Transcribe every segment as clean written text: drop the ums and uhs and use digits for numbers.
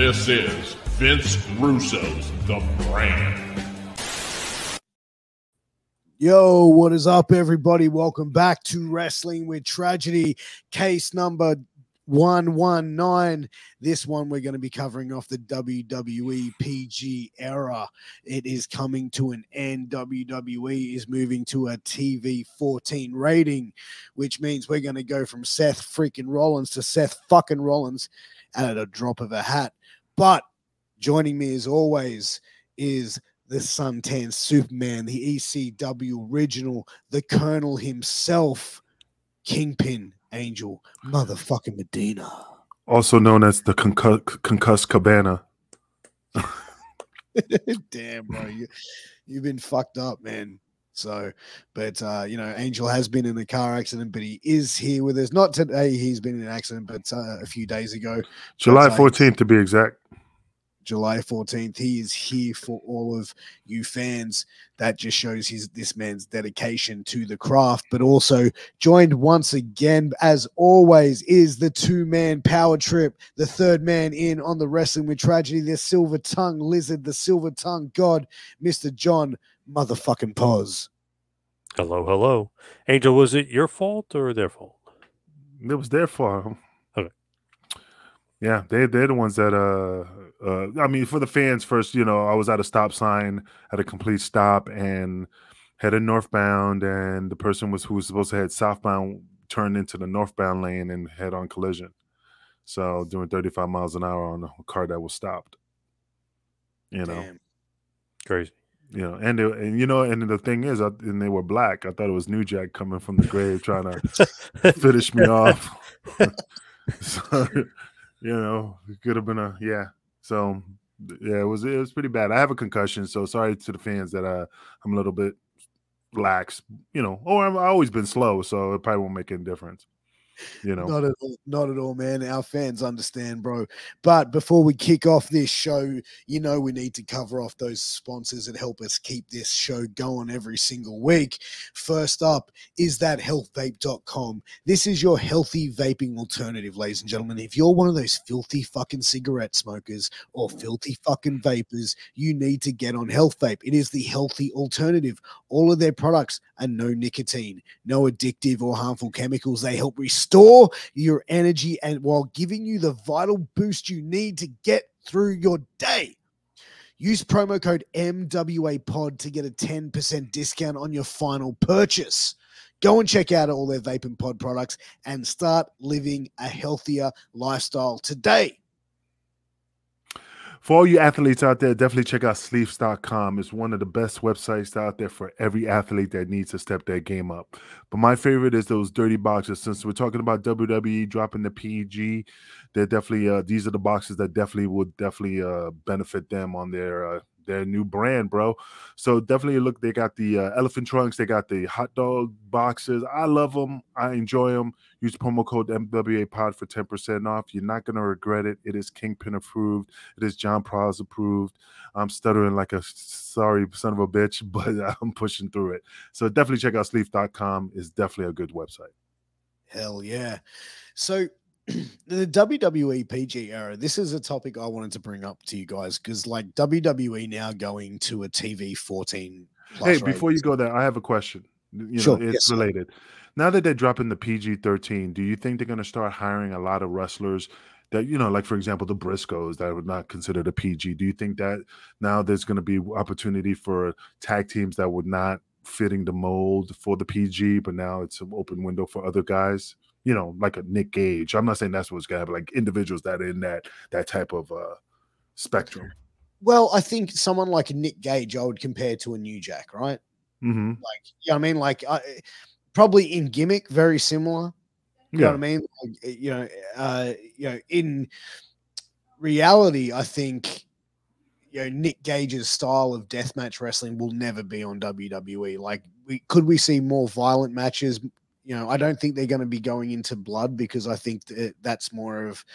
This is Vince Russo's The Brand. Yo, what is up, everybody? Welcome back to Wrestling with Tragedy, case number 119. This one we're going to be covering off the WWE PG era. It is coming to an end. WWE is moving to a TV 14 rating, which means we're going to go from Seth freaking Rollins to Seth fucking Rollins at a drop of a hat. But joining me as always is the suntan Superman, the ECW original, the Colonel himself, Kingpin Angel, motherfucking Medina. Also known as the concussed cabana. Damn, bro. You've been fucked up, man. So, but, Angel has been in a car accident, but he is here with us. Not today, he's been in an accident, but a few days ago. July 14th, to be exact. July 14th. He is here for all of you fans. That just shows this man's dedication to the craft, but also joined once again, as always, is the two-man power trip, the third man in on the Wrestling with Tragedy, the silver tongue lizard, the silver tongue god, Mr. John motherfucking Poz. Hello, hello. Angel, was it your fault or their fault? It was their fault. Okay. Yeah, they're the ones that I mean, for the fans first, I was at a stop sign at a complete stop and headed northbound, and the person who was supposed to head southbound turned into the northbound lane and head on collision. So doing 35 miles an hour on a car that was stopped. Damn. Crazy. And the thing is, and they were black. I thought it was New Jack coming from the grave trying to finish me off. So, it could have been So, yeah, it was pretty bad. I have a concussion, so sorry to the fans that I'm a little bit lax, or I've always been slow, so it probably won't make any difference. Not at all, man. Our fans understand, bro. But before we kick off this show, we need to cover off those sponsors that help us keep this show going every single week. First up is that healthvape.com. This is your healthy vaping alternative, ladies and gentlemen. If you're one of those filthy fucking cigarette smokers or filthy fucking vapors, you need to get on Health Vape. It is the healthy alternative. All of their products are no nicotine, no addictive or harmful chemicals. They help restore your energy and while giving you the vital boost you need to get through your day. Use promo code MWAPOD to get a 10% discount on your final purchase. Go and check out all their Vape and Pod products and start living a healthier lifestyle today. For all you athletes out there, definitely check out Sleeps.com. It's one of the best websites out there for every athlete that needs to step their game up. But my favorite is those dirty boxes. Since we're talking about WWE dropping the PG, they're definitely these are the boxes that would benefit them on their new brand, bro. So definitely look. They got the elephant trunks. They got the hot dog boxes. I love them. I enjoy them. Use promo code MWAPOD for 10% off. You're not going to regret it. It is Kingpin approved. It is John Poz approved. I'm stuttering like a sorry son of a bitch, but I'm pushing through it. So definitely check out sleep.com. It's definitely a good website. Hell yeah. So the WWE PG era, this is a topic I wanted to bring up to you guys because like WWE now going to a TV 14 plus Hey, before you go there, I have a question. Sure, It's related. Now that they're dropping the PG-13, do you think they're going to start hiring a lot of wrestlers that, like, for example, the Briscoes that would not consider the PG? Do you think that now there's going to be opportunity for tag teams that would not fitting the mold for the PG, but now it's an open window for other guys? Like a Nick Gage. I'm not saying that's what's going to happen, like individuals that are in that type of spectrum. Well, I think someone like Nick Gage I would compare to a New Jack, right? Mm-hmm. Probably in gimmick, very similar. You know what I mean? In reality, I think Nick Gage's style of deathmatch wrestling will never be on WWE. Like, could we see more violent matches? I don't think they're going to be going into blood because I think that's more of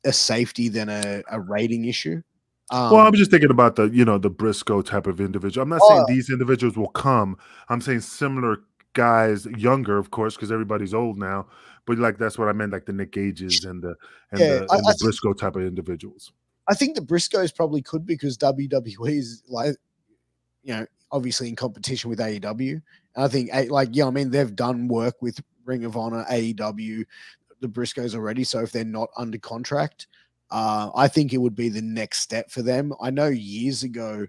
a safety than a rating issue. Well, I'm just thinking about the Briscoe type of individual. I'm not saying these individuals will come. I'm saying similar guys, younger, of course, because everybody's old now. But like that's what I meant, like the Nick Gages and the Briscoe type of individuals. I think the Briscoes probably could because WWE is like, obviously in competition with AEW. And I think I mean, they've done work with Ring of Honor, AEW, the Briscoes already. So if they're not under contract, I think it would be the next step for them. I know years ago,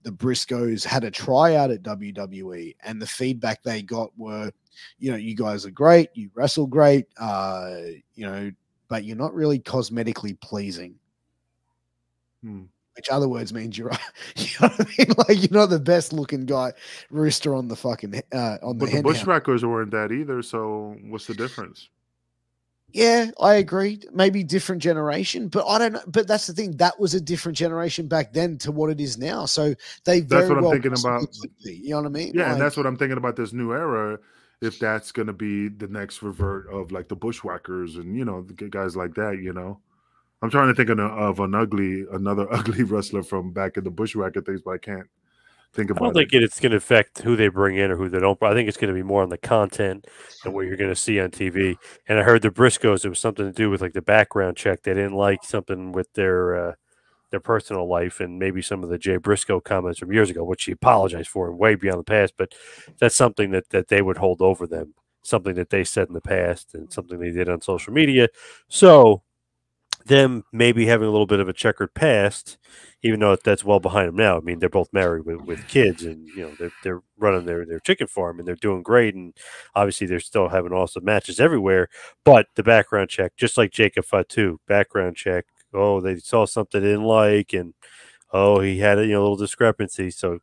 the Briscoes had a tryout at WWE, and the feedback they got were, you guys are great, you wrestle great, but you're not really cosmetically pleasing. Which other words means you're, you know what I mean? Like you're not the best looking guy, rooster on the fucking on the. But the Bushwhackers weren't that either. So what's the difference? Yeah, I agree. Maybe different generation, but I don't know. But that's the thing. That was a different generation back then to what it is now. So they that's what I'm thinking about. You know what I mean? Yeah, and that's what I'm thinking about this new era. If that's going to be the next revert of like the Bushwhackers and the guys like that, I'm trying to think of another ugly wrestler from back in the Bushwhacker things, but I can't think about it. I don't think it's going to affect who they bring in or who they don't. But I think it's going to be more on the content and what you're going to see on TV. And I heard the Briscoes, it was something to do with like the background check. They didn't like something with their personal life and maybe some of the Jay Briscoe comments from years ago, which he apologized for and way beyond the past. But that's something that they would hold over them, something that they said in the past and something they did on social media. So them maybe having a little bit of a checkered past, even though that's well behind them now. I mean, they're both married with kids, and they're running their chicken farm, and they're doing great. And obviously, they're still having awesome matches everywhere. But the background check, just like Jacob Fatu, background check. Oh, they saw something they didn't like, and he had a little discrepancy, so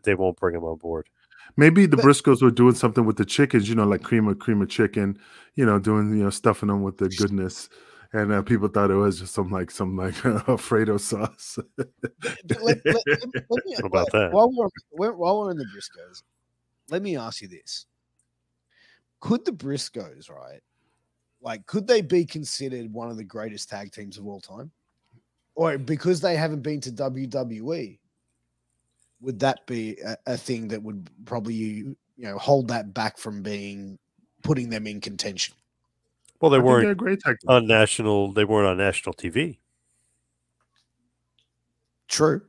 they won't bring him on board. Maybe the Briscoes were doing something with the chickens, like cream of chicken, doing stuffing them with the goodness. And people thought it was just some Alfredo sauce. What about that? While we're in the Briscoes, let me ask you this: could the Briscoes, right? Like, could they be considered one of the greatest tag teams of all time, or because they haven't been to WWE, would that be a thing that would probably hold that back from putting them in contention? Well, they weren't on national. They weren't on national TV. True.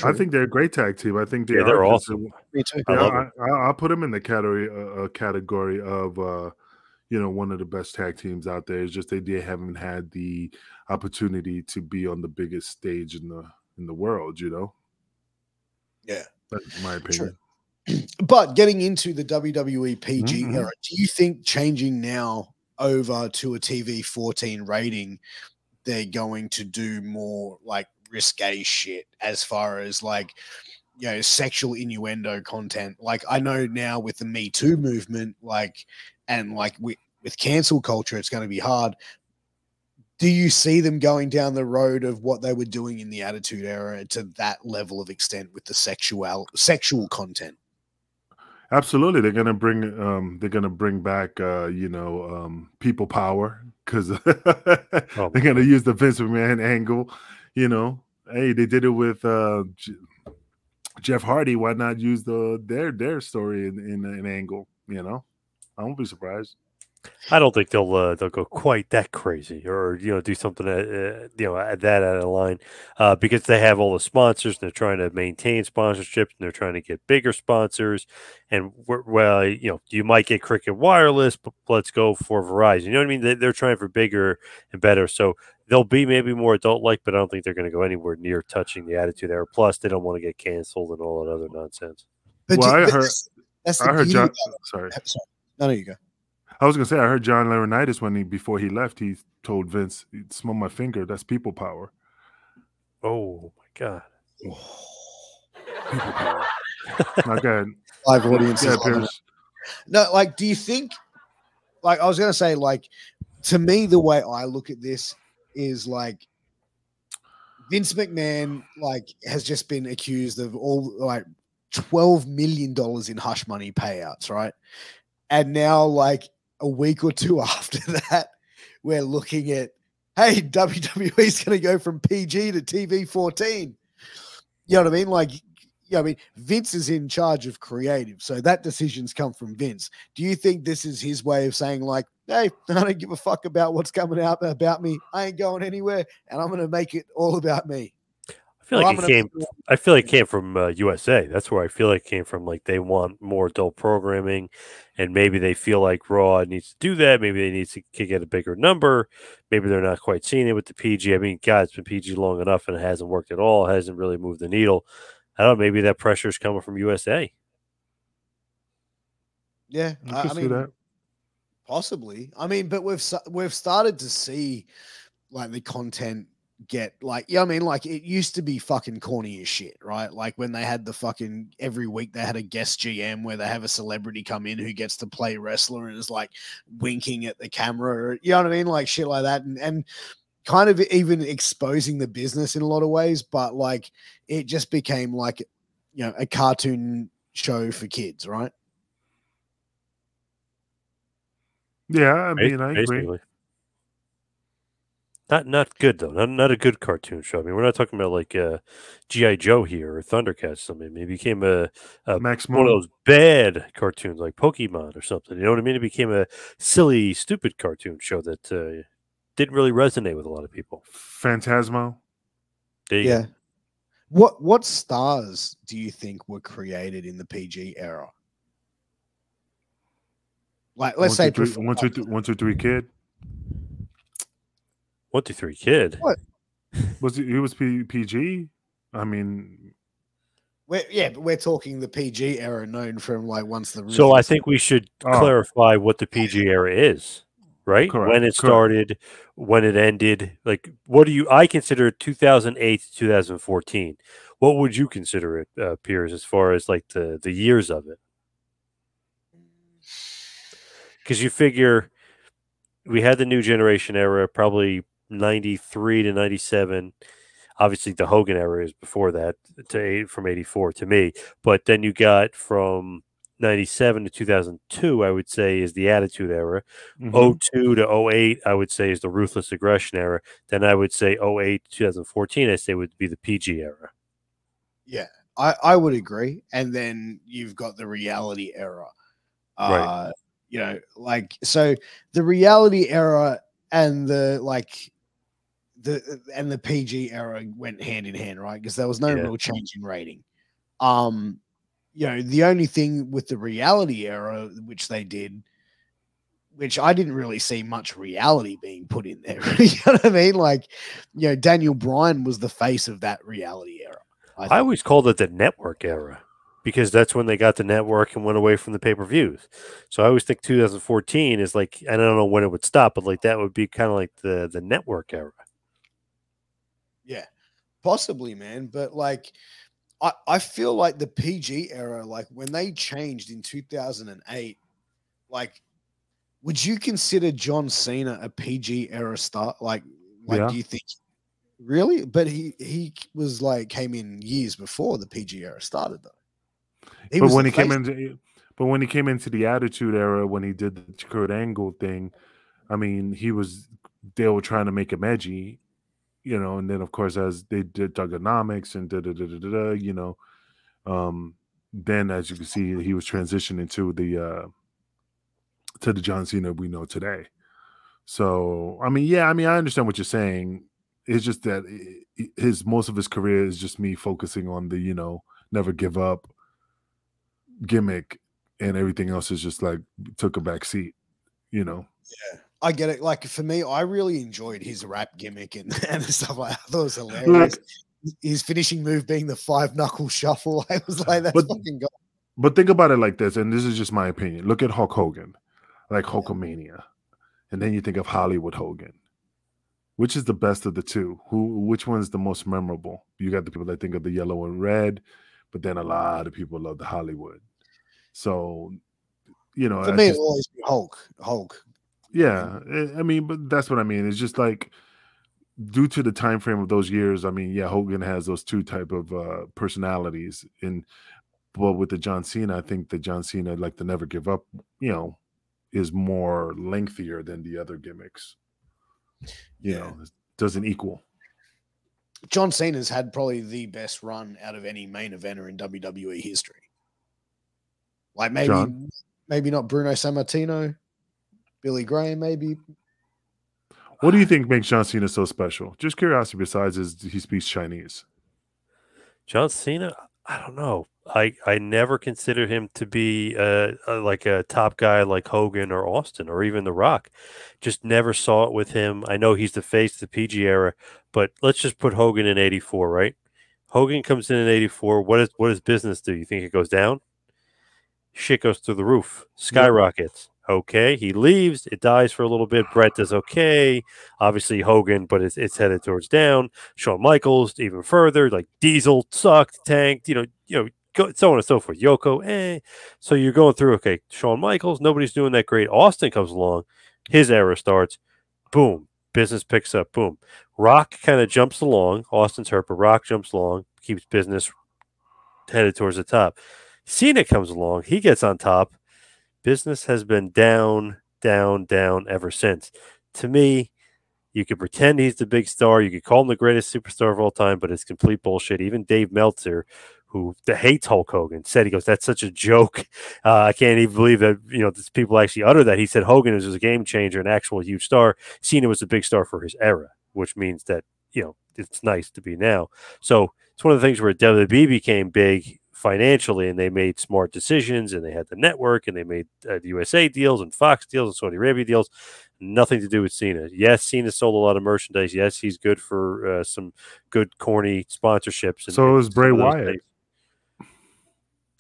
I think they're a great tag team. I think they're awesome. Me too. I'll put them in the category of one of the best tag teams out there. It's just they haven't had the opportunity to be on the biggest stage in the world. Yeah, that's my opinion. True. But getting into the WWE PG era, do you think changing now over to a TV 14 rating, they're going to do more like risque shit as far as like, sexual innuendo content? Like I know now with the Me Too movement, and with cancel culture, it's going to be hard. Do you see them going down the road of what they were doing in the Attitude Era to that level of extent with the sexual content? Absolutely, they're gonna bring back people power because they're gonna use the Vince McMahon angle. Hey, they did it with Jeff Hardy. Why not use their story in an angle? I won't be surprised. I don't think they'll go quite that crazy or do something at that out of line because they have all the sponsors and they're trying to maintain sponsorships and they're trying to get bigger sponsors and you might get Cricket Wireless, but let's go for Verizon. You know what I mean? They're trying for bigger and better, so they'll be maybe more adult-like, but I don't think they're going to go anywhere near touching the Attitude Era. Plus, they don't want to get canceled and all that other nonsense. Well, I heard John. Sorry. No, you go. I was gonna say I heard John Laurinaitis before he left, he told Vince, "Smell my finger. That's people power." Oh my god! People power. Okay. Live audiences. Yeah, no, do you think? I was gonna say, to me, the way I look at this is Vince McMahon has just been accused of all $12 million in hush money payouts, right? And now a week or two after that, we're looking at, hey, WWE's going to go from PG to TV 14. You know what I mean? yeah, I mean, Vince is in charge of creative, so that decision's come from Vince. Do you think this is his way of saying, like, hey, I don't give a fuck about what's coming out about me. I ain't going anywhere, and I'm going to make it all about me. I feel like it came. I feel like it came from USA. That's where I feel like it came from. Like they want more adult programming, and maybe they feel like Raw needs to do that. Maybe they need to get a bigger number. Maybe they're not quite seeing it with the PG. I mean, God, it's been PG long enough, and it hasn't worked at all. It hasn't really moved the needle. I don't know. Maybe that pressure is coming from USA. Yeah, I mean, that. Possibly. I mean, but we've started to see like the content get like, yeah, I mean, like it used to be fucking corny as shit, right? Like when they had the fucking every week they had a guest GM where they have a celebrity come in who gets to play wrestler and is like winking at the camera, you know what I mean? Like shit like that. And kind of even exposing the business in a lot of ways, but like it just became like, you know, a cartoon show for kids, right? Yeah, I mean, I agree. Not good though. Not a good cartoon show. I mean, we're not talking about like GI Joe here or Thundercats or something. It became a Max one of those bad cartoons like Pokemon or something. You know what I mean? It became a silly, stupid cartoon show that didn't really resonate with a lot of people. Phantasmo. There you go. What stars do you think were created in the PG era? Like, let's say 1, 2, 3 Kid. 1, 2, 3 Kid. What he was PG? I mean, but we're talking the PG era, known from like once the. So I think we should clarify what the PG era is, right? Correct, when it started, when it ended. Like, what do you? I consider 2008 to 2014. What would you consider it, Piers, as far as like the years of it? Because you figure we had the new generation era, probably 93 to 97. Obviously, the Hogan era is before that, from 84 to me. But then you got from 97 to 2002, I would say, is the Attitude Era. 02 to 08, I would say, is the Ruthless Aggression Era. Then I would say 08 to 2014, I say, would be the PG era. Yeah, I would agree. And then you've got the Reality Era. Right. You know, like, so the Reality Era and the PG era went hand in hand, right? Because there was no real change in rating. You know, the only thing with the Reality era, which they did, which I didn't really see much reality being put in there. You know what I mean? Like, you know, Daniel Bryan was the face of that Reality era. I always called it the Network era, because that's when they got the network and went away from the pay-per-views. So I always think 2014 is like, and I don't know when it would stop, but like that would be kind of like the network era. Yeah, possibly, man. But like, I feel like the PG era, like when they changed in 2008, like, would you consider John Cena a PG era star? Like, do you think really? But he was like came in years before the PG era started, though. But when he came into the Attitude Era, when he did the Kurt Angle thing, I mean, they were trying to make him edgy, you know, and then of course as they did Thugonomics and you know, then as you can see, he was transitioning to the John Cena we know today. So I mean, I understand what you're saying. It's just that most of his career is just me focusing on the, you know, never give up gimmick, and everything else is just like took a back seat, you know. Yeah, I get it. Like for me, I really enjoyed his rap gimmick and stuff like that. I thought it was hilarious. His finishing move being the 5-knuckle shuffle. I was like, that's fucking gold. But think about it like this, and this is just my opinion. Look at Hulk Hogan, like Hulkamania, and then you think of Hollywood Hogan. Which is the best of the two? Which one is the most memorable? You got the people that think of the yellow and red, but then a lot of people love the Hollywood. So, you know, for me, it'll always be Hulk. Yeah, I mean, but that's what I mean. It's just like due to the time frame of those years. I mean, yeah, Hogan has those two type of personalities, but with the John Cena, I think the John Cena, like the Never Give Up, you know, is more lengthier than the other gimmicks. You know, it doesn't equal. John Cena's had probably the best run out of any main eventer in WWE history. Like maybe not Bruno Sammartino, Billy Graham, maybe. What do you think makes John Cena so special? Just curiosity. Besides, he speaks Chinese. John Cena, I don't know. I never considered him to be like a top guy like Hogan or Austin or even The Rock. Just never saw it with him. I know he's the face of the PG era, but let's just put Hogan in '84, right? Hogan comes in '84. What does business do? You think it goes down? Shit goes through the roof, skyrockets. Okay, he leaves. It dies for a little bit. Brett does okay. Obviously Hogan, but it's headed towards down. Shawn Michaels even further. Like Diesel sucked, tanked. So on and so forth. Yoko, So you're going through. Okay, Shawn Michaels. Nobody's doing that great. Austin comes along. His era starts. Boom. Business picks up. Boom. Rock kind of jumps along. Austin's hurt, but Rock jumps along. Keeps business headed towards the top. Cena comes along. He gets on top. Business has been down, down, down ever since. To me, you could pretend he's the big star. You could call him the greatest superstar of all time, but it's complete bullshit. Even Dave Meltzer, who hates Hulk Hogan, said, he goes, that's such a joke. I can't even believe that, people actually utter that. He said Hogan was a game changer, an actual huge star. Cena was a big star for his era, which means that, it's nice to be now. So it's one of the things where WWE became big financially, and they made smart decisions, and they had the network, and they made the USA deals and Fox deals and Saudi Arabia deals. Nothing to do with Cena. Yes, Cena sold a lot of merchandise. Yes, he's good for some good corny sponsorships. And, so is Bray Wyatt.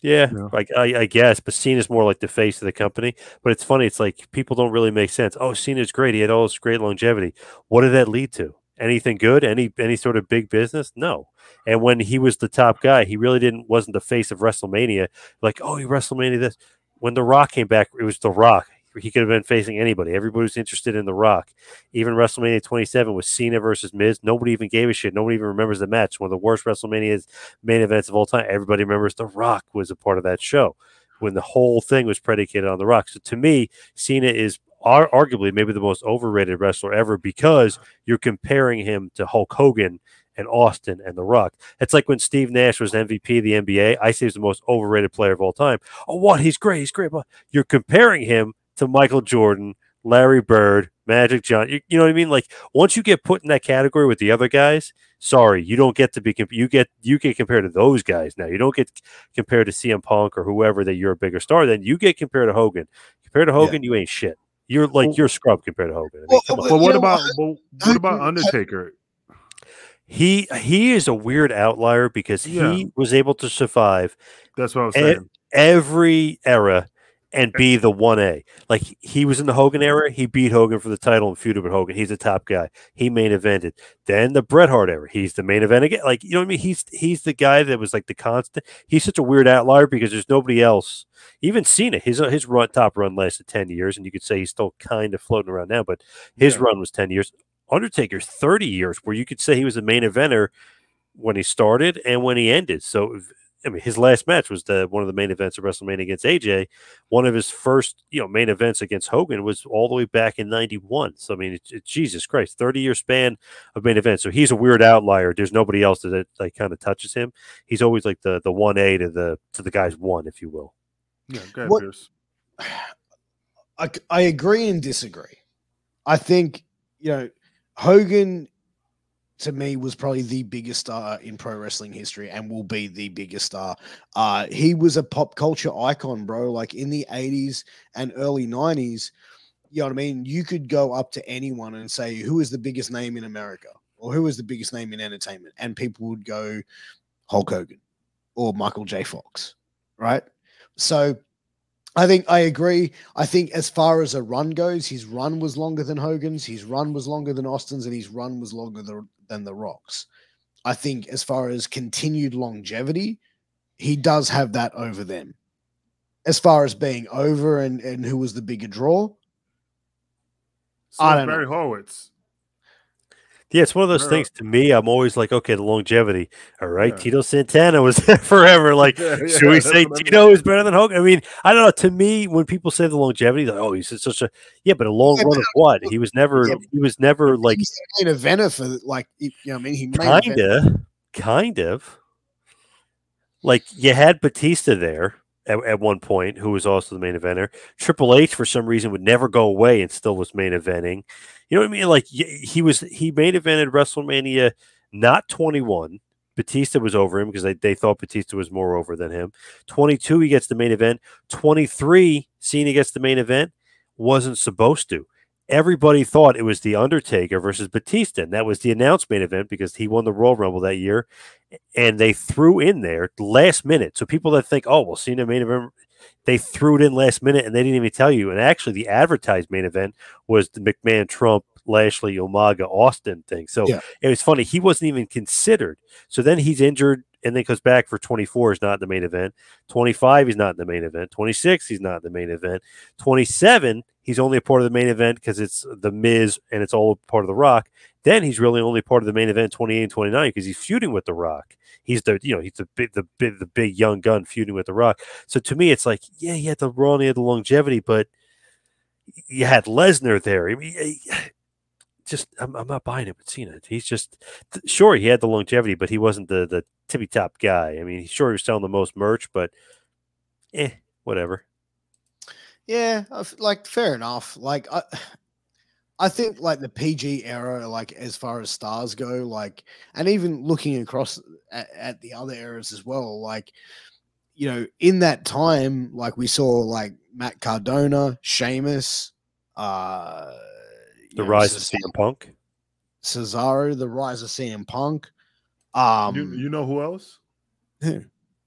Yeah, I guess, but Cena's more like the face of the company. But it's funny. It's like people don't really make sense. Oh, Cena's great. He had all this great longevity. What did that lead to? Anything good? Any sort of big business? No. And when he was the top guy, he really wasn't the face of WrestleMania. Like, oh, he WrestleMania this. When The Rock came back, it was The Rock. He could have been facing anybody. Everybody was interested in The Rock. Even WrestleMania 27 was Cena versus Miz. Nobody even gave a shit. Nobody even remembers the match. One of the worst WrestleMania main events of all time. Everybody remembers The Rock was a part of that show when the whole thing was predicated on The Rock. So to me, Cena is arguably maybe the most overrated wrestler ever because you're comparing him to Hulk Hogan and Austin and The Rock. It's like when Steve Nash was MVP of the NBA. I say he's the most overrated player of all time. Oh, what? He's great. He's great. But you're comparing him to Michael Jordan, Larry Bird, Magic Johnson. You know what I mean? Like once you get put in that category with the other guys, sorry, you don't get to be. You get compared to those guys now. You don't get compared to CM Punk or whoever that you're a bigger star. Then you get compared to Hogan. Compared to Hogan, you ain't shit. You're like you're scrub compared to Hogan. I mean, but what about Undertaker? He is a weird outlier because he was able to survive. That's what I was saying. Every era and be the 1A. Like he was in the Hogan era. He beat Hogan for the title and feuded with Hogan. He's the top guy. He main evented. Then the Bret Hart era. He's the main event again. Like, you know what I mean? He's the guy that was like the constant. He's such a weird outlier because there's nobody else. Even Cena, his top run lasted 10 years, and you could say he's still kind of floating around now, but his run was 10 years. Undertaker's 30 years, where you could say he was a main eventer when he started and when he ended. So, I mean, his last match was one of the main events of WrestleMania against AJ. One of his first, main events against Hogan was all the way back in '91. So, I mean, it's Jesus Christ, 30-year span of main events. So he's a weird outlier. There's nobody else that like kind of touches him. He's always like the 1A to the guy's 1, if you will. Yeah, go ahead, Piers. I agree and disagree. I think, Hogan, to me, was probably the biggest star in pro wrestling history and will be the biggest star. He was a pop culture icon, bro. Like in the 80s and early 90s, you know what I mean? You could go up to anyone and say, who is the biggest name in America? Or who is the biggest name in entertainment? And people would go Hulk Hogan or Michael J. Fox, right? So I think I agree. I think as far as a run goes, his run was longer than Hogan's, his run was longer than Austin's, and his run was longer than The Rock's. I think as far as continued longevity, he does have that over them. As far as being over and who was the bigger draw, I don't know. Barry Horowitz. Yeah, it's one of those They're- things. To me, I'm always like, okay, the longevity. All right, Yeah. Tito Santana was there forever. Like, Yeah, should we that's say what I mean. Tito is better than Hogan? I mean, I don't know. To me, when people say the longevity, like, oh, he's such a but a long Yeah, run of what? He was never. Yeah, He was never but like he's the main eventer for like you know what I mean he main event. kind of like you had Batista there at one point, who was also the main eventer. Triple H, for some reason, would never go away and still was main eventing. You know what I mean? Like he main evented WrestleMania, not 21. Batista was over him because they thought Batista was more over than him. 22, he gets the main event. 23, Cena gets the main event. Wasn't supposed to. Everybody thought it was The Undertaker versus Batista, and that was the announced main event because he won the Royal Rumble that year. And they threw in there last minute. So people that think, oh, well, Cena main event, they threw it in last minute and they didn't even tell you. And actually, the advertised main event was the McMahon, Trump, Lashley, Umaga, Austin thing. So it was funny. He wasn't even considered. So then he's injured and then comes back for 24 is not in the main event. 25, he's not in the main event. 26, he's not in the main event. 27, he's only a part of the main event because it's the Miz and it's all part of The Rock. Then he's really only part of the main event 28 and 29 because he's feuding with The Rock. He's the big young gun feuding with The Rock. So to me, it's like, yeah, he had the Raw and he had the longevity, but you had Lesnar there. I mean, I'm not buying it with Cena. He's just sure he had the longevity, but he wasn't the tippy top guy. I mean, sure he was selling the most merch, but whatever. Yeah, like fair enough. Like I think like the PG era, like as far as stars go, like, and even looking across at the other eras as well, like, you know, in that time, like we saw like Matt Cardona, Sheamus, the rise of CM Punk, Cesaro, the rise of CM Punk. You know who else?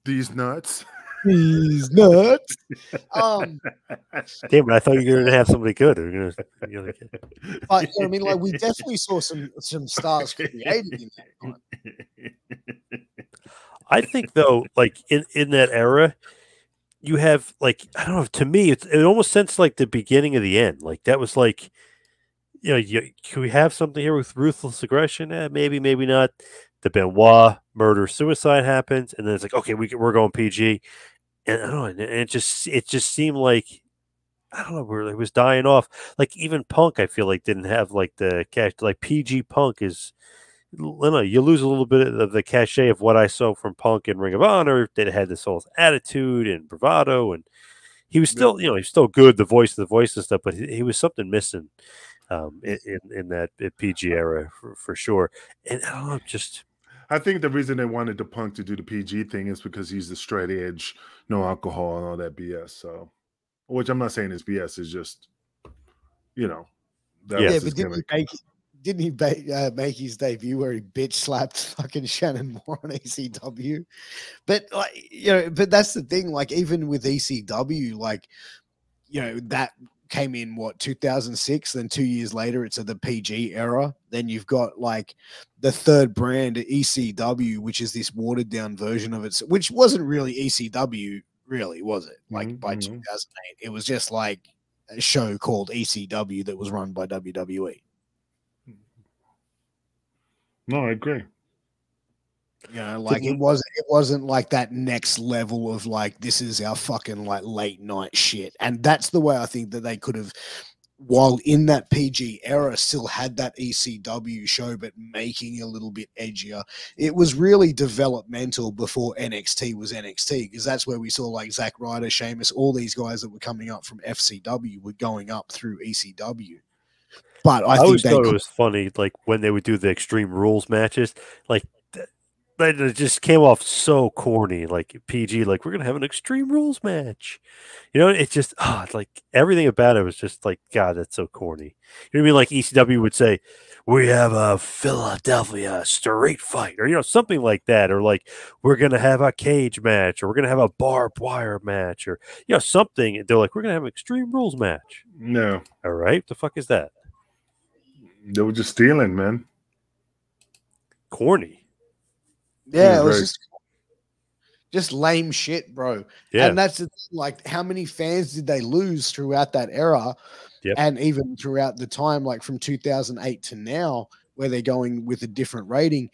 These nuts. He's nuts. Damn it! I thought you were going to have somebody good. But you know what I mean, like we definitely saw some stars created in that time. I think though, like in that era, you have like I don't know. To me, it almost sensed like the beginning of the end. Like that was like, you know, can we have something here with ruthless aggression? Maybe, maybe not. The Benoit murder suicide happens, and then it's like, okay, we're going PG. And I don't know, and it just seemed like I don't know, it was dying off. Like even Punk, I feel like didn't have like the cash. Like PG Punk is, you lose a little bit of the cachet of what I saw from Punk in Ring of Honor. That had this whole attitude and bravado, and he was still, you know, he's still good, the voice and stuff, but he was something missing in that PG era for sure. And I don't know, just. I think the reason they wanted the Punk to do the PG thing is because he's the straight edge, no alcohol and all that BS. So, which I'm not saying is BS, is just, you know, that was his gimmick. Didn't he make his debut where he bitch slapped fucking Shannon Moore on ECW? But like, you know, but that's the thing. Like even with ECW, like, you know, that came in 2006, then 2 years later it's the PG era. Then you've got like the third brand ECW, which is this watered down version of it, which wasn't really ECW, really, was it? Like by 2008, it was just like a show called ECW that was run by WWE. No, I agree. You know, like it wasn't like that next level of like, this is our fucking like late night shit. And that's the way I think that they could have, while in that PG era, still had that ECW show, but making it a little bit edgier. It was really developmental before NXT was NXT, because that's where we saw like Zack Ryder, Sheamus, all these guys that were coming up from FCW were going up through ECW. But I always thought it was funny, like when they would do the Extreme Rules matches, like it just came off so corny, like PG, like we're gonna have an Extreme Rules match. You know, it just it's like everything about it was just like, God, that's so corny. You know what I mean? Like ECW would say, we have a Philadelphia street fight, or you know, something like that, or like we're gonna have a cage match, or we're gonna have a barbed wire match, or you know, something. They're like, we're gonna have an Extreme Rules match. No. All right, what the fuck is that? They were just stealing, man. Corny. Yeah, it was just lame shit, bro. Yeah. And that's like, how many fans did they lose throughout that era? Yep. And even throughout the time, like from 2008 to now, where they're going with a different rating,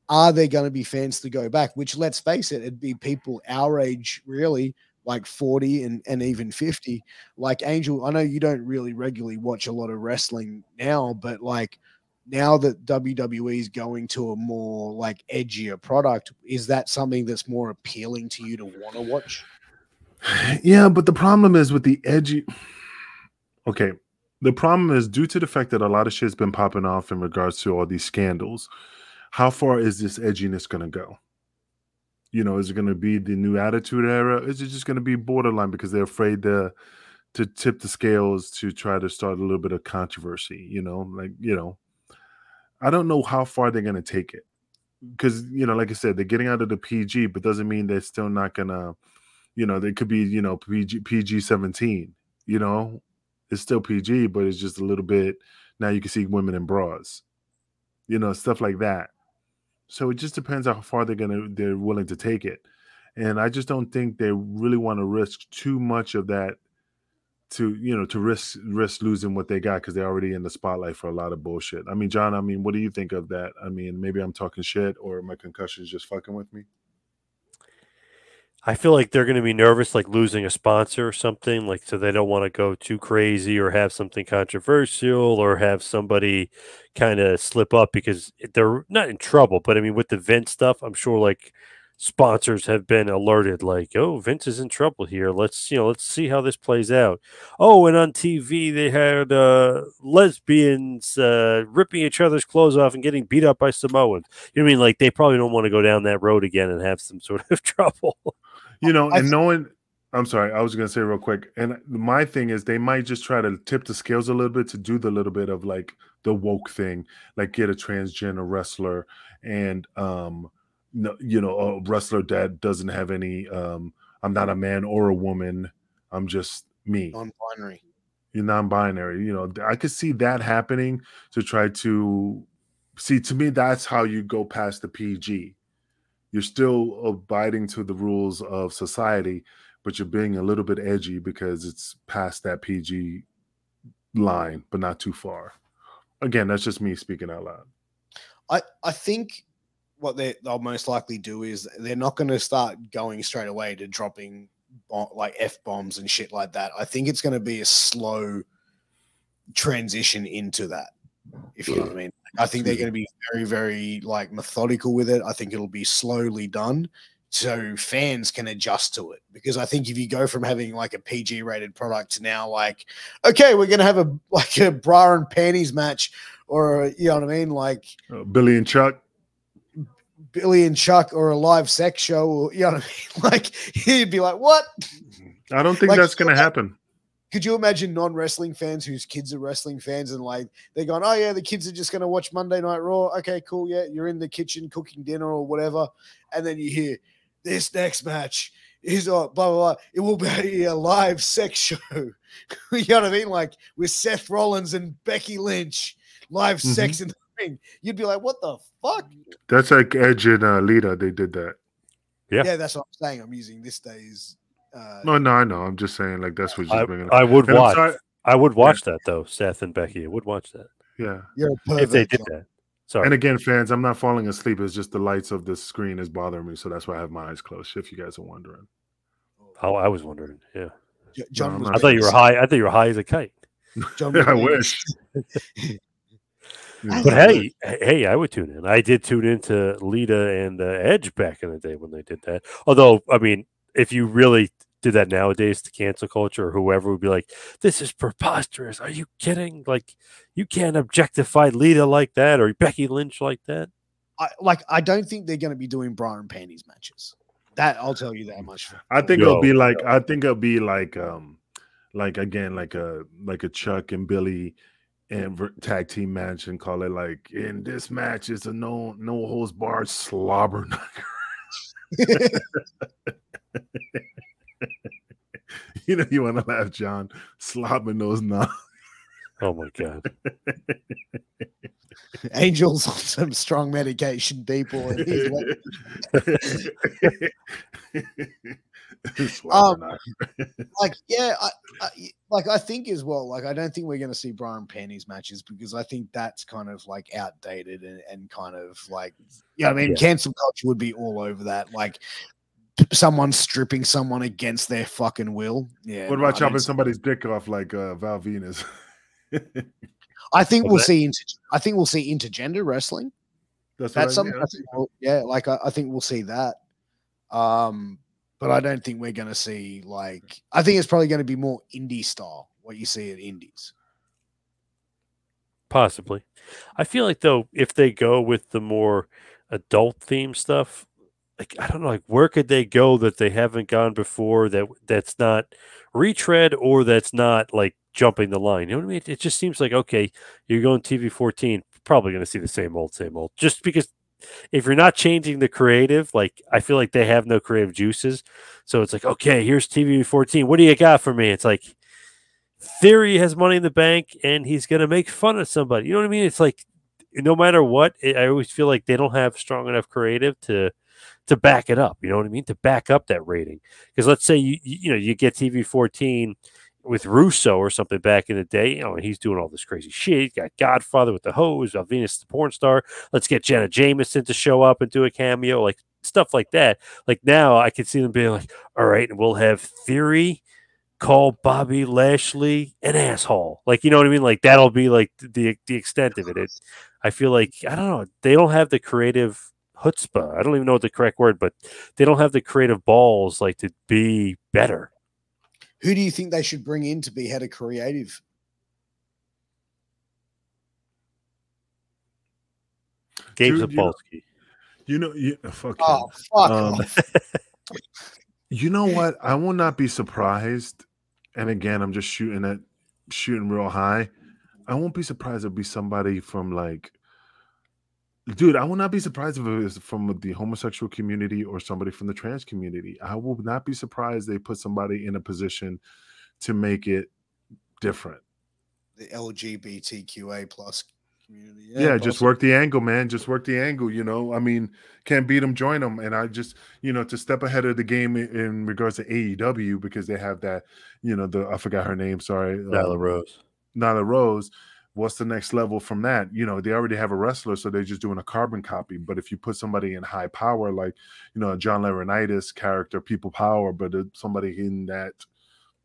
are there going to be fans to go back? Which, let's face it, it'd be people our age, really, like 40 and even 50. Like Angel, I know you don't really regularly watch a lot of wrestling now, but like now that WWE is going to a more like edgier product, is that something that's more appealing to you to want to watch? Yeah, but the problem is with the edgy. Okay, the problem is due to the fact that a lot of shit's been popping off in regards to all these scandals. How far is this edginess going to go? You know, is it going to be the new attitude era? Is it just going to be borderline because they're afraid to tip the scales to try to start a little bit of controversy? You know, like, you know, I don't know how far they're going to take it because, you know, like I said, they're getting out of the PG, but doesn't mean they're still not going to, you know, they could be, you know, PG 17, you know, it's still PG, but it's just a little bit. Now you can see women in bras, you know, stuff like that. So it just depends how far they're willing to take it. And I just don't think they really want to risk too much of that to, you know, to risk losing what they got because they're already in the spotlight for a lot of bullshit. I mean, John, I mean, what do you think of that? I mean, maybe I'm talking shit or my concussion is just fucking with me. I feel like they're going to be nervous, like losing a sponsor or something, like so they don't want to go too crazy or have something controversial or have somebody kind of slip up because they're not in trouble. But I mean, with the Vince stuff, I'm sure like sponsors have been alerted, like, oh, Vince is in trouble here. Let's see how this plays out. Oh, and on TV they had lesbians ripping each other's clothes off and getting beat up by Samoans. You know what I mean? Like they probably don't want to go down that road again and have some sort of trouble. You know, and knowing, I'm sorry, I was going to say real quick. And my thing is they might just try to tip the scales a little bit to do the little bit of like the woke thing, like get a transgender wrestler and, you know, a wrestler that doesn't have any, I'm not a man or a woman. I'm just me. Non-binary. You're non-binary. You know, I could see that happening to try to see, to me, that's how you go past the PG. You're still abiding to the rules of society, but you're being a little bit edgy because it's past that PG line, but not too far. Again, that's just me speaking out loud. I think what they'll most likely do is they're not going to start going straight away to dropping like F-bombs and shit like that. I think it's going to be a slow transition into that, if you know what I mean. I think they're going to be very, very like methodical with it. I think it'll be slowly done so fans can adjust to it. Because I think if you go from having like a PG rated product to now like, okay, we're going to have a bra and panties match or you know what I mean? Like Billy and Chuck or a live sex show or, you know what I mean? Like you'd be like, what? I don't think like, that's going to happen. Could you imagine non-wrestling fans whose kids are wrestling fans and like they're going, oh yeah, the kids are just going to watch Monday Night Raw. Okay, cool. Yeah, you're in the kitchen cooking dinner or whatever. And then you hear this next match is blah, blah, blah. It will be a live sex show. You know what I mean? Like with Seth Rollins and Becky Lynch, live sex in the ring. You'd be like, what the fuck? That's like Edge and Lita. They did that. Yeah, that's what I'm saying. I'm using this day's. No, I know. I'm just saying, like that's what you're bringing up. I would watch. I would watch that though, Seth and Becky. I would watch that. Yeah, you're a pervert, if they did that. Sorry. And again, fans, I'm not falling asleep. It's just the lights of the screen is bothering me, so that's why I have my eyes closed. If you guys are wondering. Oh, I was wondering. Yeah, John. I thought you were high. I thought you were high as a kite. John I wish. But hey, I would tune in. I did tune into Lita and Edge back in the day when they did that. Although, I mean, if you really did that nowadays to cancel culture or whoever would be like, this is preposterous. Are you kidding? Like, you can't objectify Lita like that or Becky Lynch like that. I don't think they're going to be doing bra and panties matches. That I'll tell you that much. I think it'll be like again, like a Chuck and Billy and tag team match and call it like, in this match is a no holds barred slobber knocker. You know you want to laugh, John. Slobbing those knobs. Oh my god. Angel's on some strong medication, people. And Like, yeah, I think as well. Like, I don't think we're going to see Brian Penny's matches because I think that's kind of like outdated and kind of like, I mean, cancel culture would be all over that. Like, someone stripping someone against their fucking will. Yeah. What about chopping somebody's dick off like Val Venus? I think we'll see. I think we'll see intergender wrestling. That's something. Like I think we'll see that. But I don't think we're going to see like. I think it's probably going to be more indie style. What you see at indies. Possibly. I feel like though, if they go with the more adult theme stuff, like I don't know, like where could they go that they haven't gone before? That's not retread or that's not like jumping the line. You know what I mean? It just seems like okay, you're going TV 14, probably going to see the same old, just because. If you're not changing the creative, like I feel like they have no creative juices. So it's like, okay, here's TV 14. What do you got for me? It's like Theory has Money in the Bank and he's going to make fun of somebody. You know what I mean? It's like no matter what, I always feel like they don't have strong enough creative to back it up. You know what I mean? To back up that rating. Because let's say you get TV 14 with Russo or something back in the day, and he's doing all this crazy shit. He's got Godfather with the hose, Venus the porn star. Let's get Jenna Jameson to show up and do a cameo, like stuff like that. Like now, I can see them being like, "All right, and we'll have Theory call Bobby Lashley an asshole." Like, you know what I mean? Like that'll be like the extent of it. I feel like I don't know. They don't have the creative chutzpah. I don't even know what the correct word, but they don't have the creative balls like to be better. Who do you think they should bring in to be head of creative? Gabe Sapolsky. Fuck him. Off. You know what? I will not be surprised. And again, I'm just shooting real high. I won't be surprised if it'll be somebody from like, dude, I will not be surprised if it is from the homosexual community or somebody from the trans community. I will not be surprised they put somebody in a position to make it different. The LGBTQA plus community. Yeah, just work the angle, man. Just work the angle, I mean, can't beat them, join them. And I just, to step ahead of the game in regards to AEW because they have that, I forgot her name, sorry. Nyla Rose. What's the next level from that? They already have a wrestler, so they're just doing a carbon copy. But if you put somebody in high power, like, a John Laurinaitis character, people power, but somebody in that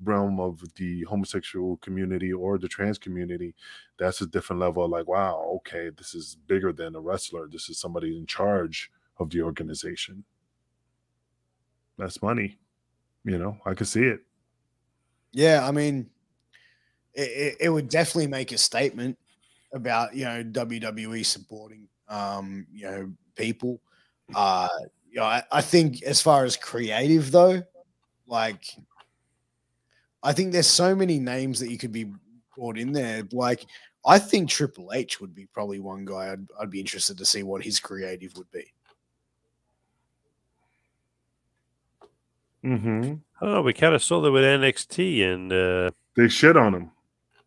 realm of the homosexual community or the trans community, that's a different level of like, wow, okay, this is bigger than a wrestler. This is somebody in charge of the organization. That's money. I could see it. Yeah, I mean, it would definitely make a statement about WWE supporting people. I think as far as creative though, like I think there's so many names that you could be brought in there. Like I think Triple H would be probably one guy I'd be interested to see what his creative would be. Mm-hmm. I don't know. We kind of saw that with NXT and they shit on him.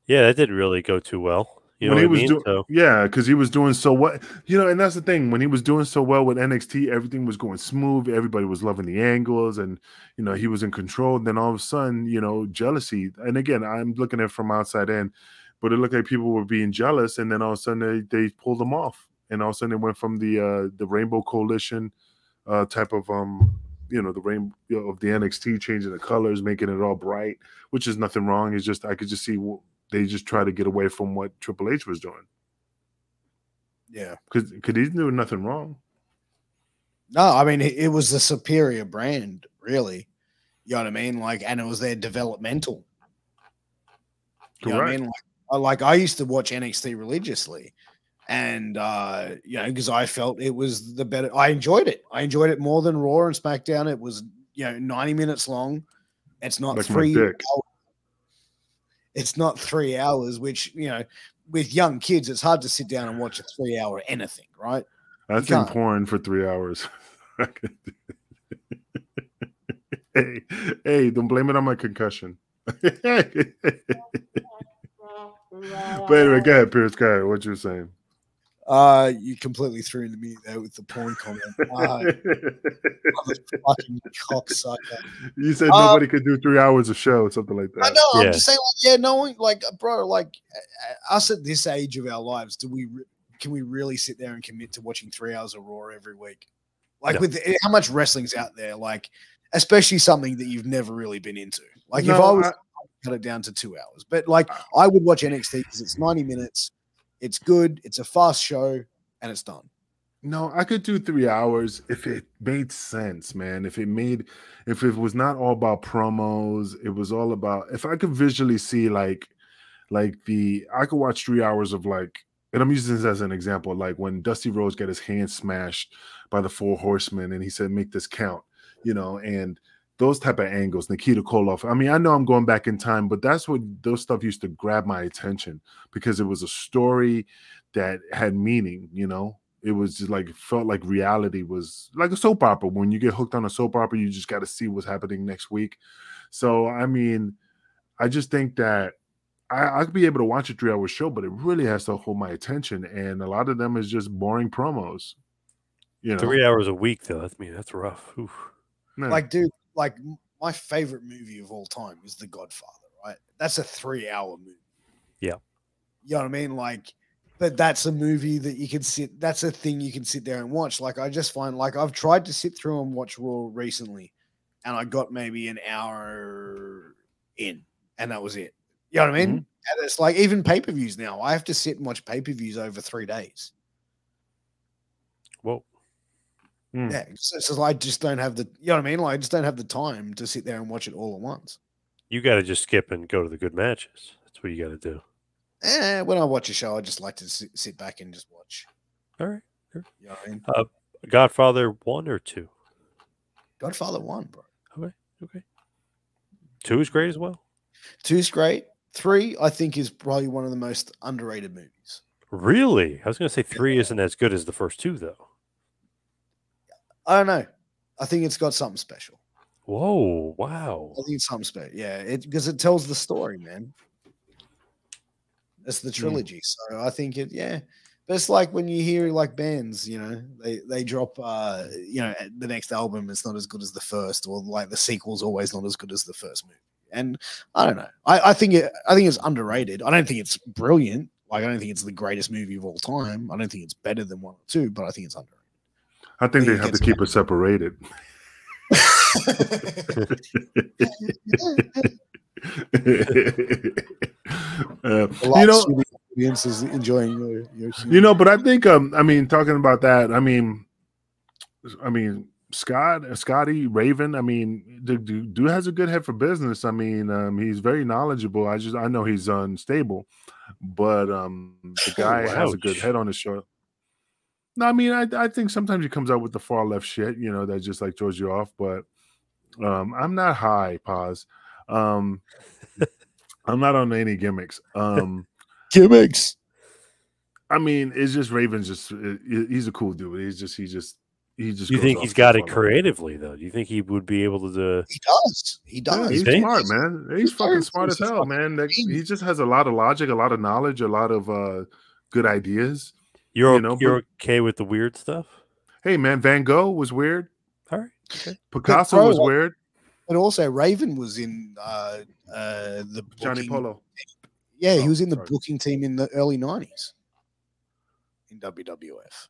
Yeah, that didn't really go too well. Yeah, because he was doing so well. And that's the thing. When he was doing so well with NXT, everything was going smooth. Everybody was loving the angles, and he was in control. And then all of a sudden, jealousy. And again, I'm looking at it from outside in, but it looked like people were being jealous. And then all of a sudden, they pulled him off. And all of a sudden, they went from the Rainbow Coalition type of the rainbow of the NXT, changing the colors, making it all bright, which is nothing wrong. It's just I could just see. They just try to get away from what Triple H was doing. Yeah. Because he's doing nothing wrong. No, I mean, it was the superior brand, really. You know what I mean? Like, and it was their developmental. You know what I mean? Like I used to watch NXT religiously. And, because I felt it was the better. I enjoyed it. I enjoyed it more than Raw and SmackDown. It was, 90 minutes long. It's not like 3 hours. It's not 3 hours, which, with young kids, it's hard to sit down and watch a 3 hour anything, right? That's in porn for 3 hours. Hey, don't blame it on my concussion. But anyway, go ahead, Piers. Go ahead. What you're saying? You completely threw me there with the porn comment. Fucking cocksucker. You said nobody could do 3 hours of show, something like I that. know. Yeah. I'm just saying, like, yeah, no one, like, bro, like, us at this age of our lives, can we really sit there and commit to watching 3 hours of Raw every week? Like, No. with how much wrestling's out there, like, especially something that you've never really been into. Like, No, if I was I'd cut it down to 2 hours, but like, I would watch NXT because it's 90 minutes, it's good, it's a fast show, and it's done. No, I could do 3 hours if it made sense, man. If it was not all about promos, it was all about, if I could visually see I could watch 3 hours of, like, and I'm using this as an example, like when Dusty Rhodes got his hand smashed by the Four Horsemen and he said, make this count, and those type of angles, Nikita Koloff. I mean, I know I'm going back in time, but that's what those stuff used to grab my attention because it was a story that had meaning, It was just like, felt like reality was like a soap opera. When you get hooked on a soap opera, you just got to see what's happening next week. So, I mean, I just think that I could be able to watch a 3 hour show, but it really has to hold my attention. And a lot of them is just boring promos. 3 hours a week, though. That's rough. Oof. No. Like, dude, like, my favorite movie of all time is The Godfather, right? That's a 3 hour movie. Yeah. You know what I mean? Like, but that's a movie that you can that's a thing you can sit there and watch. Like, I just find, like, I've tried to sit through and watch Raw recently, and I got maybe an hour in, and that was it. You know what I mean? Mm-hmm. And it's like, even pay-per-views now, I have to sit and watch pay-per-views over 3 days. Whoa. Yeah. So I just don't have you know what I mean? Like, I just don't have the time to sit there and watch it all at once. You got to just skip and go to the good matches. That's what you got to do. When I watch a show, I just like to sit back and just watch. All right. You know what I mean? Godfather 1 or 2? Godfather 1, bro. Okay. 2 is great as well. 2 is great. 3, I think, is probably one of the most underrated movies. Really? I was going to say 3 isn't as good as the first 2, though. I don't know. I think it's got something special. Whoa! Wow. I think it's something special. Yeah, because it tells the story, man. It's the trilogy, so I think it. Yeah, but it's like when you hear like bands, they drop, the next album is not as good as the first, or like the sequel's always not as good as the first movie. And I don't know. I think it's underrated. I don't think it's brilliant. Like, I don't think it's the greatest movie of all time. I don't think it's better than 1 or 2, but I think it's underrated. I think they have to keep it separated. Audience is enjoying your humor. But I think talking about that, Scotty Raven, the dude has a good head for business. He's very knowledgeable. I know he's unstable, but the guy has a good head on his shoulder. No, I think sometimes he comes out with the far left shit, that just like throws you off. But I'm not high, Poz. I'm not on any gimmicks. Gimmicks. It's just Raven's he's a cool dude. He just You think he's got it creatively, though? Do you think he would be able to? He does. Yeah, he's smart, man. He's fucking smart as hell, man. He just has a lot of logic, a lot of knowledge, a lot of good ideas. You're okay with the weird stuff? Hey, man, Van Gogh was weird. All right. Okay. Picasso was weird. But also, Raven was in the Johnny Polo. Yeah, he was in the booking team in the early 90s in WWF.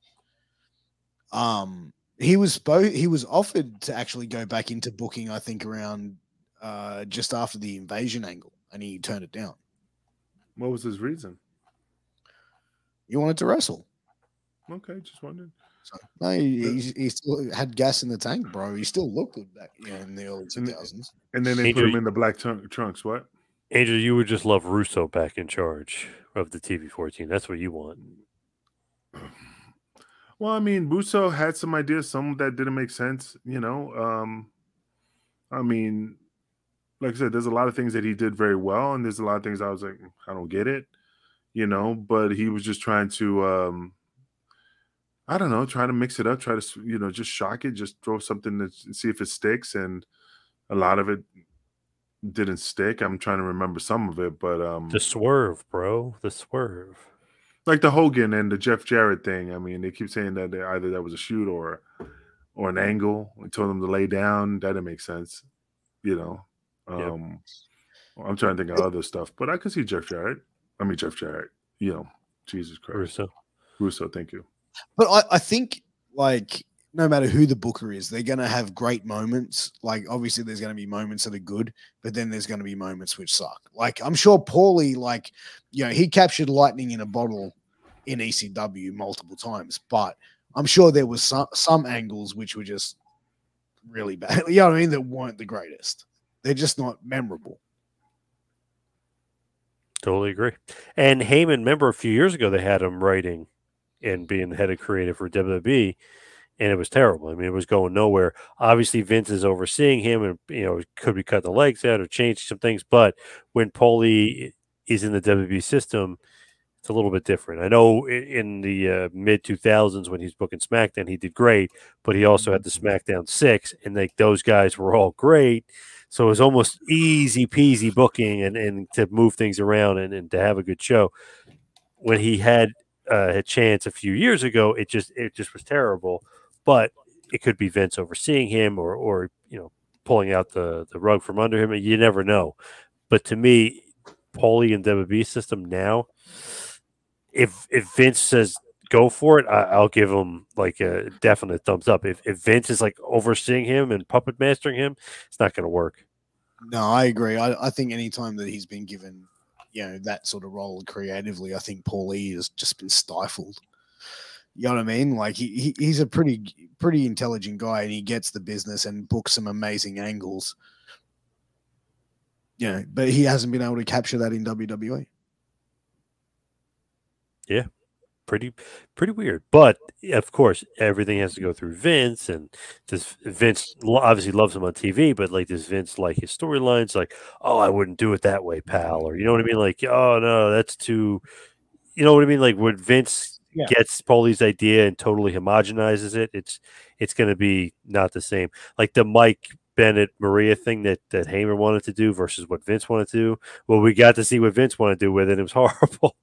He was offered to actually go back into booking, I think, around just after the invasion angle, and he turned it down. What was his reason? He wanted to wrestle. Okay, just wondered. So, no, he still had gas in the tank, bro. He still looked good back in the early 2000s. And then they put him in the black trunks. What? Angel, you would just love Russo back in charge of the TV-14. That's what you want. Well, Russo had some ideas, some that didn't make sense, like I said, there's a lot of things that he did very well, and there's a lot of things I was like, I don't get it, but he was just trying to, I don't know, try to mix it up, try to, just shock it, just throw something to see if it sticks, and a lot of it didn't stick. I'm trying to remember some of it, but the swerve, bro, the swerve. Like the Hogan and the Jeff Jarrett thing. I mean, they keep saying that either that was a shoot or an angle. We told them to lay down. That didn't make sense. You know. Yep. I'm trying to think of other stuff, but I could see Jeff Jarrett. You know, Jesus Christ. Russo, thank you. But I think, like, no matter who the booker is, they're going to have great moments. Like, obviously, there's going to be moments that are good, but then there's going to be moments which suck. Like, I'm sure Paulie, like, you know, he captured lightning in a bottle in ECW multiple times, but I'm sure there was some angles which were just really bad. You know what I mean? That weren't the greatest. They're just not memorable. Totally agree. And Heyman, remember a few years ago, they had him writing and being the head of creative for WWE, and it was terrible. I mean, it was going nowhere. Obviously, Vince is overseeing him, and you know, could be cutting the legs out or changing some things. But when Paulie is in the WWE system, it's a little bit different. I know in the mid 2000s when he's booking SmackDown, he did great, but he also had the SmackDown 6, and like those guys were all great. So it was almost easy peasy booking and to move things around and to have a good show. When he had a chance a few years ago, it just was terrible. But it could be Vince overseeing him or you know, pulling out the rug from under him. You never know. But to me, Paulie and WWE system now, if Vince says go for it, I'll give him like a definite thumbs up. If Vince is like overseeing him and puppet mastering him, it's not going to work. No, I agree. I think anytime that he's been given, you know, that sort of role creatively, I think Paulie has just been stifled. You know what I mean? Like he's a pretty intelligent guy, and he gets the business and books some amazing angles. You know, but he hasn't been able to capture that in WWE. Yeah, pretty weird. But of course, everything has to go through Vince, and does Vince obviously loves him on TV, but like, does Vince like his storylines? Like, oh, I wouldn't do it that way, pal, or you know what I mean? Like, oh no, that's too, you know what I mean? Like, when Vince gets Paulie's idea and totally homogenizes it, it's going to be not the same. Like the Mike Bennett Maria thing that Heyman wanted to do versus what Vince wanted to do. Well, we got to see what Vince wanted to do with it. It was horrible.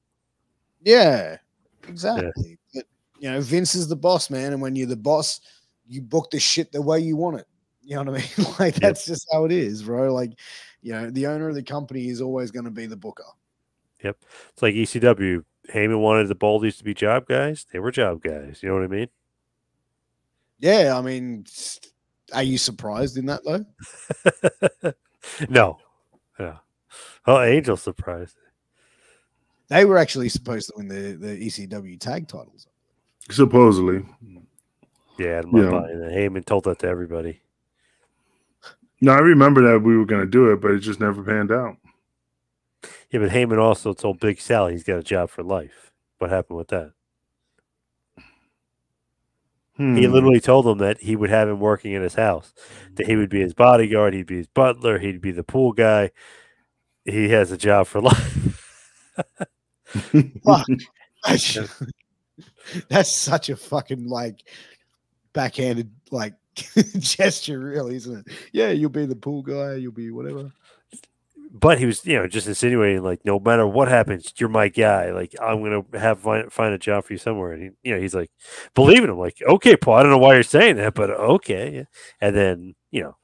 Yeah, exactly. Yeah. But, you know, Vince is the boss, man. And when you're the boss, you book the shit the way you want it. You know what I mean? Like, that's just how it is, bro. Like, you know, the owner of the company is always going to be the booker. Yep. It's like ECW. Heyman wanted the Baldies to be job guys. They were job guys. You know what I mean? Yeah. I mean, are you surprised in that, though? No. Yeah. Oh, Angel's surprised. They were actually supposed to win the ECW tag titles. Supposedly. Yeah, I'm not buying that. Heyman told that to everybody. No, I remember that we were going to do it, but it just never panned out. Yeah, but Heyman also told Big Sal he's got a job for life. What happened with that? He literally told him that he would have him working in his house, that he would be his bodyguard, he'd be his butler, he'd be the pool guy. He has a job for life. Fuck. That's such a fucking like backhanded like gesture, really, isn't it? Yeah, you'll be the pool guy, you'll be whatever. But he was, you know, just insinuating like, no matter what happens, you're my guy. Like, I'm gonna find a job for you somewhere. And he, you know, he's like, believing him, like, okay, Paul, I don't know why you're saying that, but okay. Yeah. And then, you know,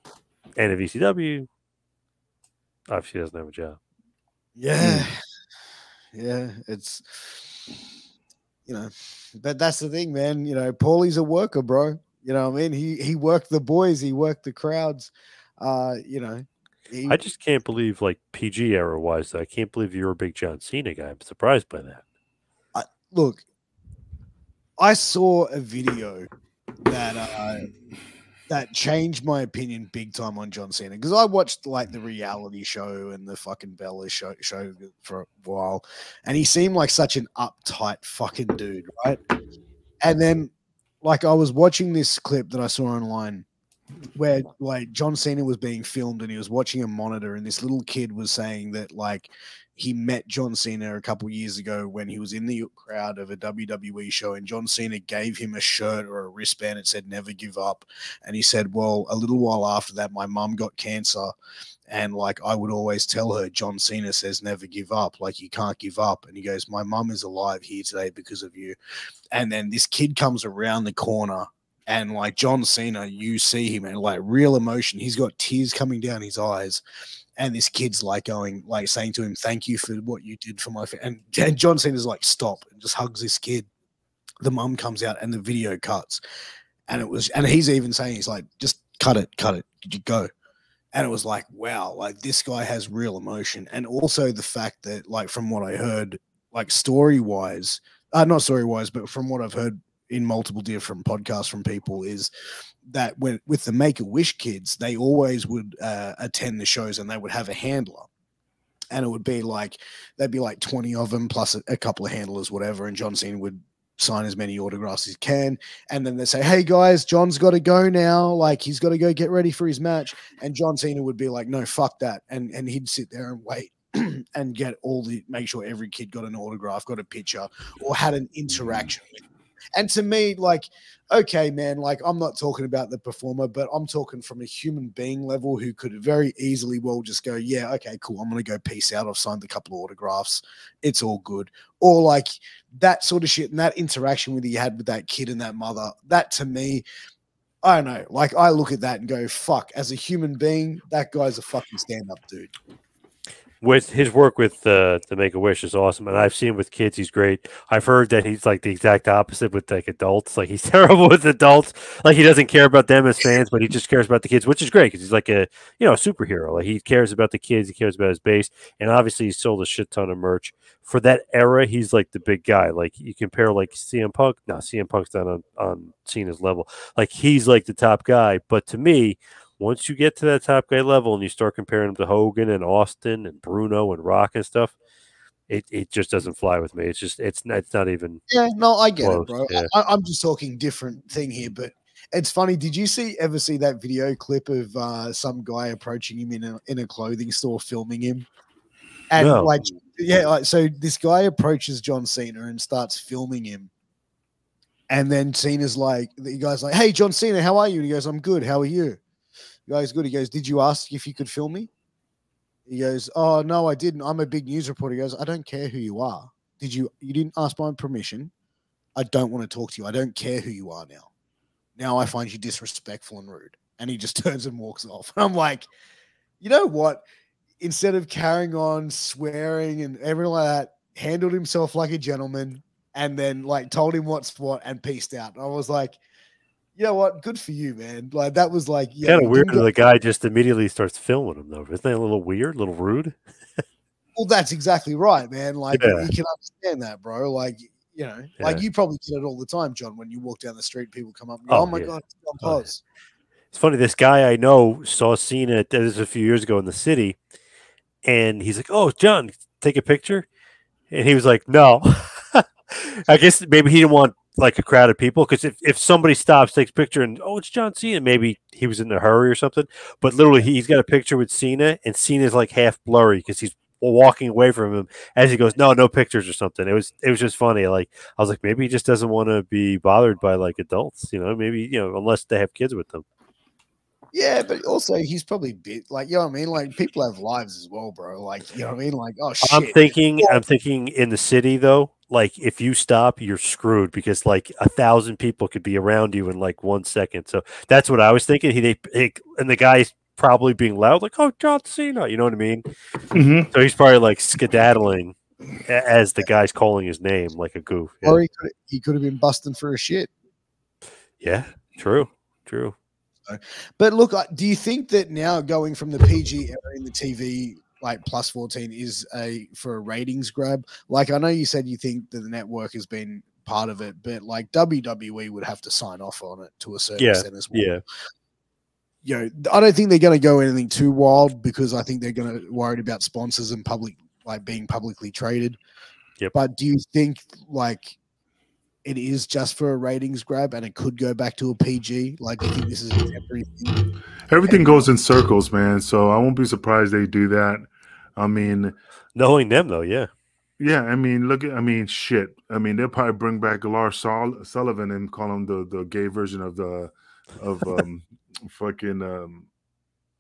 end of ECW, obviously doesn't have a job. Yeah. Yeah, it's, you know, but that's the thing, man. You know, Paulie's a worker, bro. You know what I mean? He worked the boys, he worked the crowds. You know, I just can't believe, like, PG era wise, I can't believe you're a big John Cena guy. I'm surprised by that. Look, I saw a video that that changed my opinion big time on John Cena, because I watched like the reality show and the fucking Bella show for a while, and he seemed like such an uptight fucking dude, right? And then like I was watching this clip that I saw online where like John Cena was being filmed and he was watching a monitor, and this little kid was saying that like he met John Cena a couple years ago when he was in the crowd of a WWE show, and John Cena gave him a shirt or a wristband that said "Never Give Up," and he said, "Well, a little while after that, my mum got cancer, and like I would always tell her, John Cena says never give up, like you can't give up." And he goes, "My mum is alive here today because of you." And then this kid comes around the corner, and like John Cena, you see him and like real emotion. He's got tears coming down his eyes. And this kid's like going, like saying to him, "Thank you for what you did for my family." And John Cena's like, "Stop," and just hugs this kid. The mum comes out and the video cuts. And he's even saying, he's like, "Just cut it. Could you go?" And it was like, wow, like this guy has real emotion. And also the fact that, like, from what I heard, like story-wise, not story-wise, but from what I've heard in multiple different podcasts from people, is that with the Make-A-Wish kids, they always would attend the shows and they would have a handler. And it would be like, there'd be like 20 of them plus a couple of handlers, whatever. And John Cena would sign as many autographs as he can. And then they say, "Hey guys, John's got to go now. Like he's got to go get ready for his match." And John Cena would be like, "No, fuck that." And he'd sit there and wait and make sure every kid got an autograph, got a picture, or had an interaction with him. And to me, like, okay, man, like I'm not talking about the performer, but I'm talking from a human being level who could very easily well just go, "Yeah, okay, cool. I'm going to go peace out. I've signed a couple of autographs. It's all good." Or like that sort of shit, and that interaction with you had with that kid and that mother, that to me, I don't know. Like I look at that and go, fuck, as a human being, that guy's a fucking stand-up dude. With his work with the Make-A-Wish is awesome, and I've seen with kids he's great. I've heard that he's like the exact opposite with like adults. Like he's terrible with adults. Like he doesn't care about them as fans, but he just cares about the kids, which is great because he's like a superhero. Like he cares about the kids, he cares about his base, and obviously he sold a shit ton of merch for that era. He's like the big guy. Like you compare like CM Punk. No, CM Punk's not on Cena's level. Like he's like the top guy, but to me, once you get to that top guy level and you start comparing him to Hogan and Austin and Bruno and Rock and stuff, it just doesn't fly with me. It's not even. Yeah, no, I get close. it, bro. Yeah. I'm just talking different thing here, but it's funny. Did you ever see that video clip of some guy approaching him in a clothing store, filming him? And No. like, yeah, like so this guy approaches John Cena and starts filming him. And then Cena's like, the guy's like, "Hey, John Cena, how are you?" And he goes, "I'm good. How are you?" The guy's good. He goes, "Did you ask if you could film me?" He goes, "Oh, no, I didn't. I'm a big news reporter." He goes, "I don't care who you are. You didn't ask my permission. I don't want to talk to you. I don't care who you are now. Now I find you disrespectful and rude." And he just turns and walks off. And I'm like, you know what? Instead of carrying on swearing and everything like that, handled himself like a gentleman and then like told him what's what and peaced out. And I was like, you know what? Good for you, man. Like that was like, yeah, Kind of weird. The guy just immediately starts filming him, though. Isn't that a little weird, a little rude? Well, that's exactly right, man. Like Yeah. you can understand that, bro. Like like you probably get it all the time, John. When you walk down the street, people come up and go, "Oh my god, it's John Poz." It's funny. This guy I know saw Cena. This was a few years ago in the city, and he's like, "Oh, John, take a picture," and he was like, "No." I guess maybe he didn't want like a crowd of people, because if somebody stops, takes a picture, and it's John Cena, maybe he was in a hurry or something. But literally, he's got a picture with Cena, and Cena's like half blurry because he's walking away from him as he goes, no pictures or something. It was just funny. Like I was like, maybe he just doesn't want to be bothered by like adults, maybe unless they have kids with them. Yeah, but also he's probably bit like, you know what I mean? Like people have lives as well, bro. Like, you know what I mean? Like, oh shit. I'm thinking in the city though, like if you stop, you're screwed because like 1,000 people could be around you in like 1 second. So that's what I was thinking. And the guy's probably being loud, like, "Oh, John Cena," you know what I mean? Mm-hmm. So he's probably like skedaddling as the guy's calling his name like a goof. Yeah. Or he could have been busting for a shit. Yeah, true. But look, do you think that now going from the PG era in the TV like plus 14 is for a ratings grab? Like I know you said you think that the network has been part of it, but like WWE would have to sign off on it to a certain extent as well. Yeah. I don't think they're going to go anything too wild because I think they're going to worried about sponsors and being publicly traded. Yep. But do you think like it is just for a ratings grab and it could go back to a PG? Like, do you think this is everything? Everything goes in circles, man. So I won't be surprised they do that. I mean, knowing them though, yeah. yeah, I mean, shit. I mean, they'll probably bring back Lars Sullivan and call him the gay version of fucking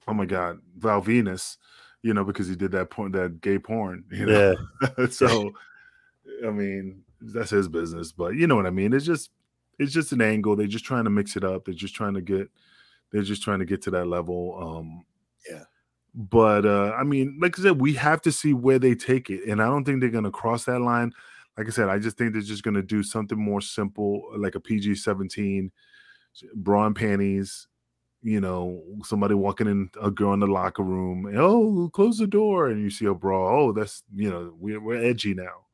oh my god, Val Venus, because he did that gay porn, Yeah. So, I mean, that's his business, but you know what I mean. It's just an angle. They're just trying to mix it up. They're just trying to get to that level. Yeah. But I mean, like I said, we have to see where they take it, and I don't think they're going to cross that line. Like I said, I just think they're just going to do something more simple, like a PG-17, bra and panties. Somebody walking in, a girl in the locker room. Oh, close the door, and you see a bra. Oh, that's we're edgy now.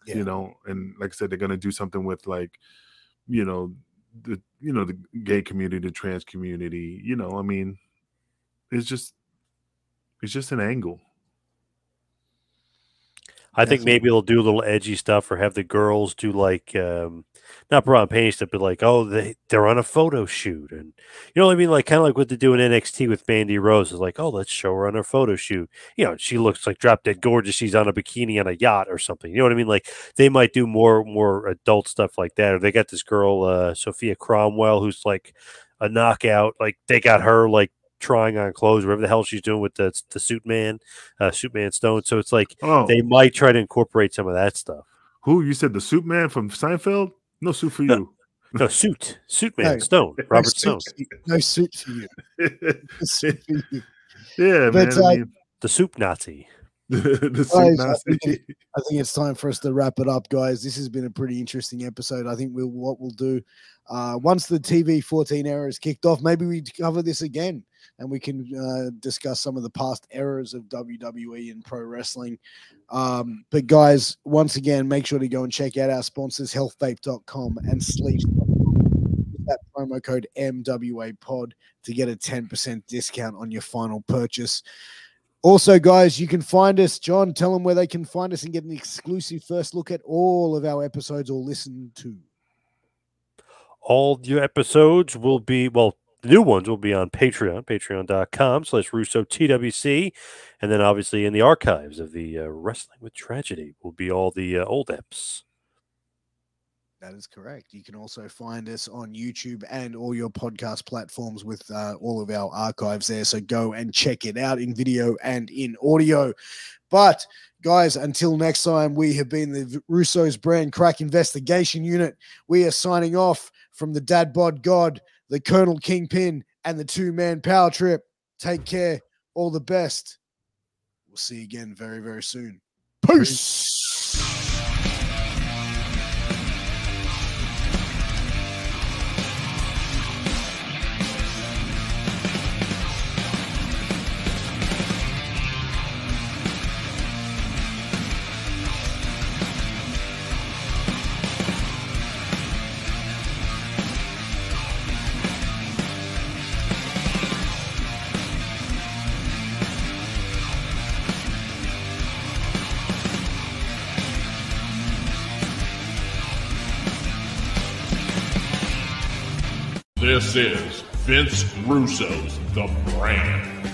Yeah. And like I said, they're going to do something with like, the gay community, the trans community. I mean, it's just an angle. I think maybe they'll do a little edgy stuff, or have the girls do like not bra and panty stuff, but like, oh, they're on a photo shoot, and you know what I mean, like kind of like what they do in NXT with Mandy Rose. Is like, oh, let's show her on her photo shoot. She looks like drop dead gorgeous. She's on a bikini on a yacht or something. You know what I mean? Like they might do more adult stuff like that. Or they got this girl Sophia Cromwell who's like a knockout. Like they got her like trying on clothes, whatever the hell she's doing with the suit man Stone. So it's like they might try to incorporate some of that stuff. Who you said, the suit man from Seinfeld? No suit for you. No suit man Stone. Robert Stone. No suit for you. Yeah, but, man. The soup Nazi. The soup Nazi. I think it's time for us to wrap it up, guys. This has been a pretty interesting episode. I think what we'll do once the TV 14 era is kicked off, maybe we cover this again and we can discuss some of the past eras of WWE and pro wrestling. But guys, once again, make sure to go and check out our sponsors, healthvape.com and sleep.com. That promo code MWAPOD to get a 10% discount on your final purchase. Also, guys, you can find us. John, tell them where they can find us and get an exclusive first look at all of our episodes or listen to. All your episodes will be, the new ones will be on Patreon, patreon.com/RussoTWC. And then obviously in the archives of the Wrestling with Tragedy will be all the old eps. That is correct. You can also find us on YouTube and all your podcast platforms with all of our archives there. So go and check it out in video and in audio. But guys, until next time, we have been the Russo's Brand Crack Investigation Unit. We are signing off from the Dad Bod God, the Colonel Kingpin, and the two-man power trip. Take care. All the best. We'll see you again very, very soon. Peace. This is Vince Russo's The Brand.